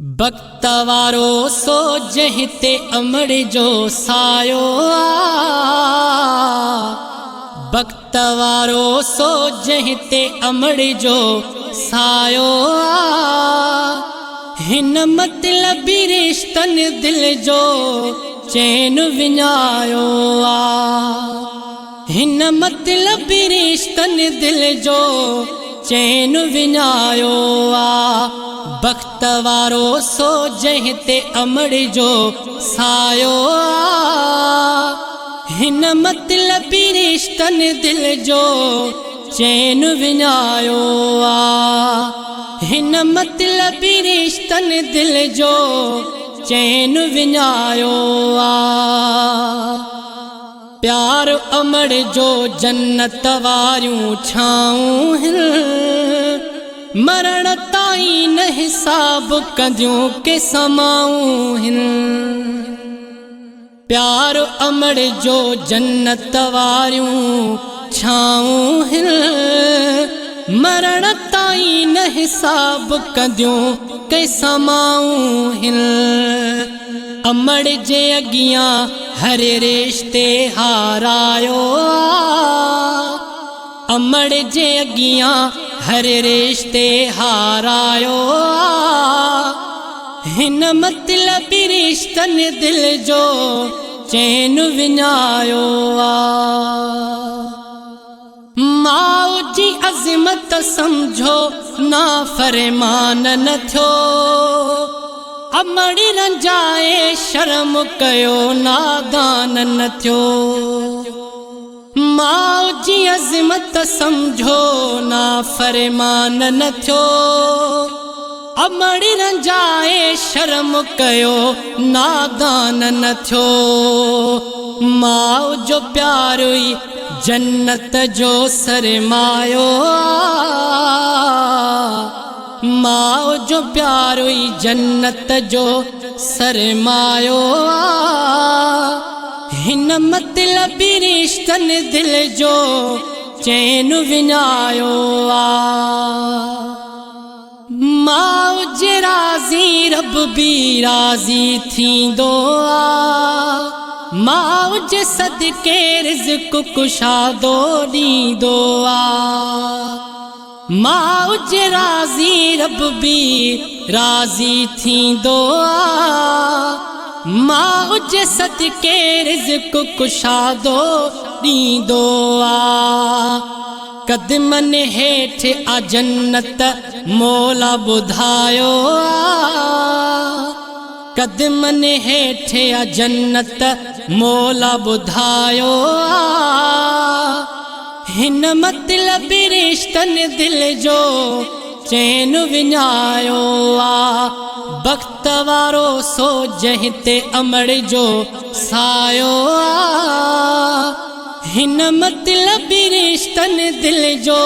बख़्त वारो सो जंहिं ते अमड़ जो सायो बख़्त वारो सो जंहिं ते अमड़ जो सायो हिन मतलबी रिश्तनि दिल जो चैन विञायो हिन मतलबी रिश्तनि दिल जो चैन विञायो बख़्त वारो सो जंहिं ते अमड़ जो सायो हिन मतलबी रिश्तनि दिल जो चैन विञायो हिन मतलबी रिश्तनि दिल जो चैन विञायो प्यार अमड़ जो जन्नत वारियूं छाऊं हिन मरण ताईं न हिसाब कंदियूं के समाऊं हिन प्यार अमड़ जो जन्नत वारियूं छाऊं हिन मरण ताईं न हिसाब कंदियूं के समाऊं हिन अमड़ जे अगियां हर रिश्ते हारायो अमड़ जे अगियां हर रिश्ते हारायो हिन मतलबी रिश्तनि दिल जो चैन विञायो माउ जी अज़मत समझो ना फरमान न थियो अमड़ रंजाए शर्म कयो नादान न थियो माउ जी अज़मत समझो ना फरमान न थियो अमड़ रंजाए शर्म कयो नादान न थियो माउ जो प्यार हुई जन्नत जो सरमायो माउ जो प्यार हुई जन्नत जो सरमायो हिन मतलबी रिश्तनि दिल जो चैन विञायो माउ जे राज़ी रब भी राज़ी थींदो माउ जे सदके रिज़्क़ कुशादो ॾींदो माउ जे राज़ी रब भी राज़ी थींदो माउ जे सदके रिज़्क़ कुशादो ॾींदो क़दमनि हेठि आ जन्नत मौला ॿुधायो क़दमनि हेठि आ जन्नत मौला ॿुधायो हिन मतलबी रिश्तनि दिल जो चैन विञायो बख़्त वारो सो जंहिं ते अमड़ जो सायो हिन मतलबी रिश्तनि दिल जो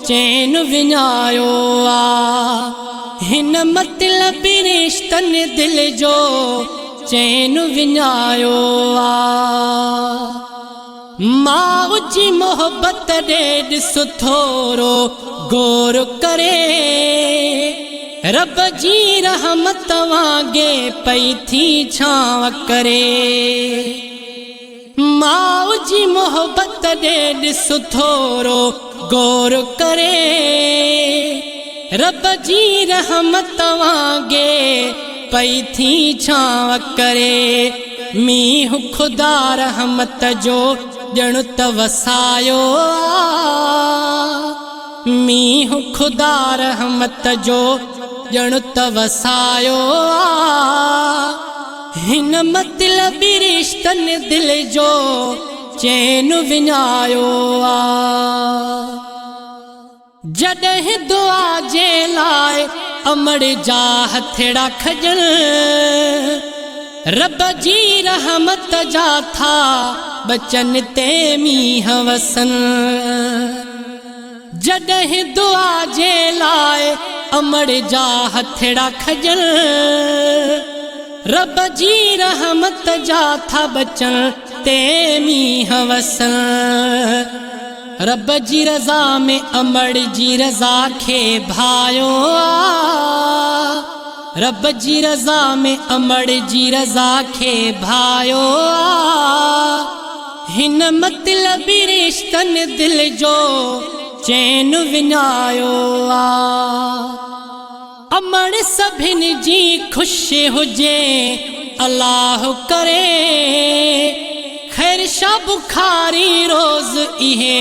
चैन विञायो हिन मतलबी रिश्तनि दिल जो चैन विञायो माउ जी मोहब्बत ॾे ॾिस थोरो गौर करे रब जी रहमत वांगे पई थी छांव करे माउ जी मोहब्बत ॾे ॾिस थोरो गौर करे रब जी रहमत वांगे पई थी छांव करे मींहुं ख़ुदा रहमत जो ॼण त वसायो मींहुं ख़ुदा रहमत जो ॼण त वसायो हिन मतलबी रिश्तनि दिल जो चैन विञायो जॾहिं दुआ जे लाइ अमड़ जा हथड़ा खॼण रब जी रहमत जा था बचन ते मींहं वसन जॾहिं दुआ जे लाइ अमड़ जा हथड़ा खॼण रब जी रहमत जा था बचन ते मींहं वसन रब जी रज़ा में अमड़ जी रज़ा खे भायो रब जी रज़ा में अमड़ जी रज़ा खे भायो हिन मतलबी रिश्तन दिल जो चैन विञायो अमड़ सभिनी जी ख़ुशी हुजे अल्लाह करे खैर शा बुखारी रोज़ इहे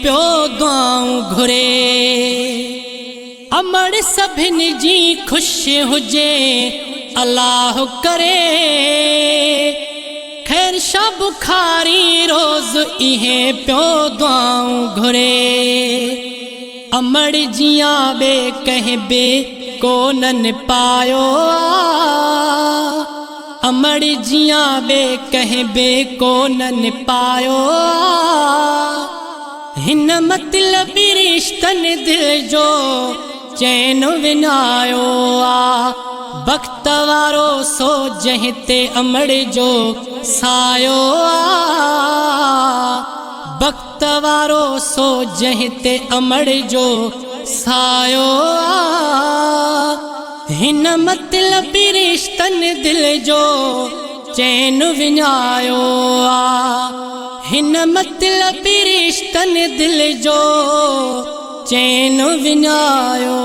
पियो दुआऊं घुरे अमड़ सभिनी जी ख़ुशी हुजे अल्लाह करे खैर शा बुखारी रोज़ इहे पियो दुआऊं घुरे अमड़ जियां बे कंहिं बे कोनन पायो अमड़ जियां बे कंहिं बे कोनन पायो हिन मतलबी रिश्तन दिल जो चैन विञायो वक्त वारो सो जंहिं ते अमड़ जो सायो वक्त वारो सो जंहिं ते अमड़ जो सायो हिन मतलबी रिश्तन दिल जो चैन विञायो हिन मतलबी रिश्तन दिल जो चैन विञायो